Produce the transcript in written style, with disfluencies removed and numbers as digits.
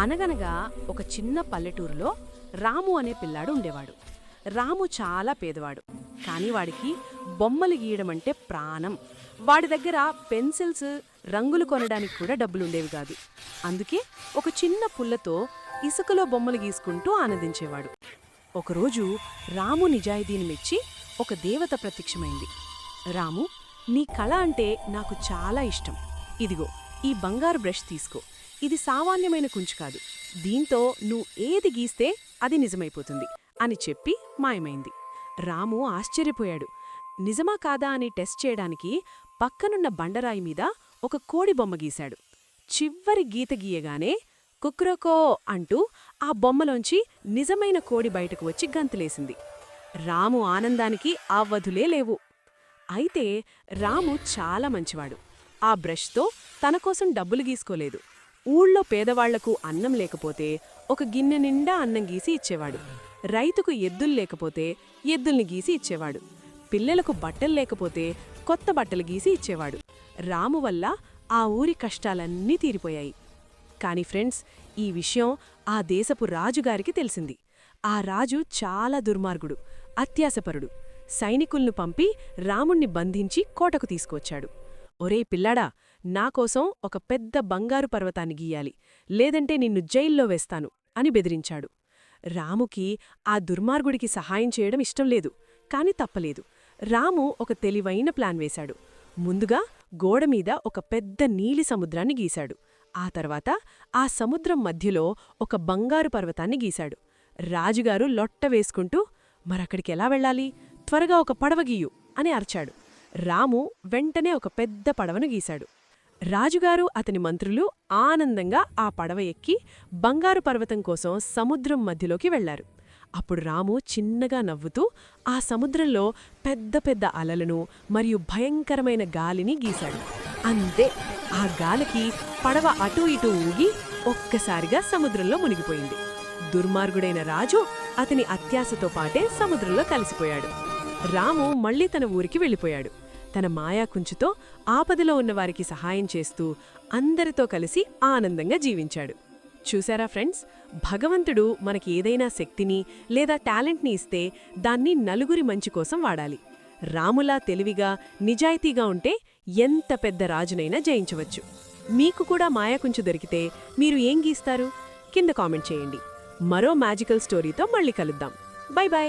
అనగనగా ఒక చిన్న పల్లెటూరులో రాము అనే పిల్లాడు ఉండేవాడు. రాము చాలా పేదవాడు, కాని వాడికి బొమ్మలు గీయడమంటే ప్రాణం. వాడి దగ్గర పెన్సిల్స్, రంగులు కొనడానికి కూడా డబ్బులుండేవి కాదు. అందుకే ఒక చిన్న పుల్లతో ఇసుకలో బొమ్మలు గీసుకుంటూ ఆనందించేవాడు. ఒకరోజు రాము నిజాయితీని మెచ్చి ఒక దేవత ప్రత్యక్షమైంది. రాము, నీ కళ అంటే నాకు చాలా ఇష్టం. ఇదిగో ఈ బంగారు బ్రష్ తీసుకో. ఇది సామాన్యమైన కుంచు కాదు. దీంతో నువ్వు ఏది గీస్తే అది నిజమైపోతుంది అని చెప్పి మాయమైంది. రాము ఆశ్చర్యపోయాడు. నిజమా కాదా అని టెస్ట్ చేయడానికి పక్కనున్న బండరాయి మీద ఒక కోడి బొమ్మ గీశాడు. చివరి గీత గీయగానే కుక్రకో అంటూ ఆ బొమ్మలోంచి నిజమైన కోడి బయటకు వచ్చి గంతులేసింది. రాము ఆనందానికి అవధులే లేవు. అయితే రాము చాలా మంచివాడు. ఆ బ్రష్తో తన కోసం డబ్బులు గీసుకోలేదు. ఊళ్ళో పేదవాళ్లకు అన్నం లేకపోతే ఒక గిన్నె నిండా అన్నం గీసి ఇచ్చేవాడు. రైతుకు ఎద్దులు లేకపోతే ఎద్దుల్ని గీసి ఇచ్చేవాడు. పిల్లలకు బట్టలు లేకపోతే కొత్త బట్టలు గీసి ఇచ్చేవాడు. రాము వల్ల ఆ ఊరి కష్టాలన్నీ తీరిపోయాయి. కాని ఫ్రెండ్స్, ఈ విషయం ఆ దేశపు రాజుగారికి తెలిసింది. ఆ రాజు చాలా దుర్మార్గుడు, అత్యాశపరుడు. సైనికుల్ను పంపి రాముణ్ణి బంధించి కోటకు తీసుకొచ్చాడు. ఒరే పిల్లాడా, నాకోసం ఒక పెద్ద బంగారు పర్వతాన్ని గీయాలి, లేదంటే నిన్ను జైల్లో వేస్తాను అని బెదిరించాడు. రాముకి ఆ దుర్మార్గుడికి సహాయం చేయడం ఇష్టంలేదు, కాని తప్పలేదు. రాము ఒక తెలివైన ప్లాన్ వేశాడు. ముందుగా గోడమీద ఒక పెద్ద నీలి సముద్రాన్ని గీశాడు. ఆ తర్వాత ఆ సముద్రం మధ్యలో ఒక బంగారు పర్వతాన్ని గీశాడు. రాజుగారు లొట్ట వేసుకుంటూ, మరక్కడికెలా వెళ్ళాలి, త్వరగా ఒక పడవ గీయు అని అరిచాడు. రాము వెంటనే ఒక పెద్ద పడవను గీశాడు. రాజుగారు అతని మంత్రులు ఆనందంగా ఆ పడవ ఎక్కి బంగారు పర్వతం కోసం సముద్రం మధ్యలోకి వెళ్లారు. అప్పుడు రాము చిన్నగా నవ్వుతూ ఆ సముద్రంలో పెద్ద పెద్ద అలలను మరియు భయంకరమైన గాలిని గీశాడు. అంతే, ఆ గాలికి పడవ అటూ ఇటూ ఊగి ఒక్కసారిగా సముద్రంలో మునిగిపోయింది. దుర్మార్గుడైన రాజు అతని అత్యాశతో పాటే సముద్రంలో కలిసిపోయాడు. రాము మళ్లీ తన ఊరికి వెళ్ళిపోయాడు. తన మాయాకుంచుతో ఆపదలో ఉన్నవారికి సహాయం చేస్తూ అందరితో కలిసి ఆనందంగా జీవించాడు. చూశారా ఫ్రెండ్స్, భగవంతుడు మనకి ఏదైనా శక్తిని లేదా టాలెంట్ని ఇస్తే దాన్ని నలుగురి మంచి కోసం వాడాలి. రాములా తెలివిగా, నిజాయితీగా ఉంటే ఎంత పెద్ద రాజునైనా జయించవచ్చు. మీకు కూడా మాయాకుంచు దొరికితే మీరు ఏం గీస్తారు? కింద కామెంట్ చేయండి. మరో మ్యాజికల్ స్టోరీతో మళ్ళీ కలుద్దాం. By by.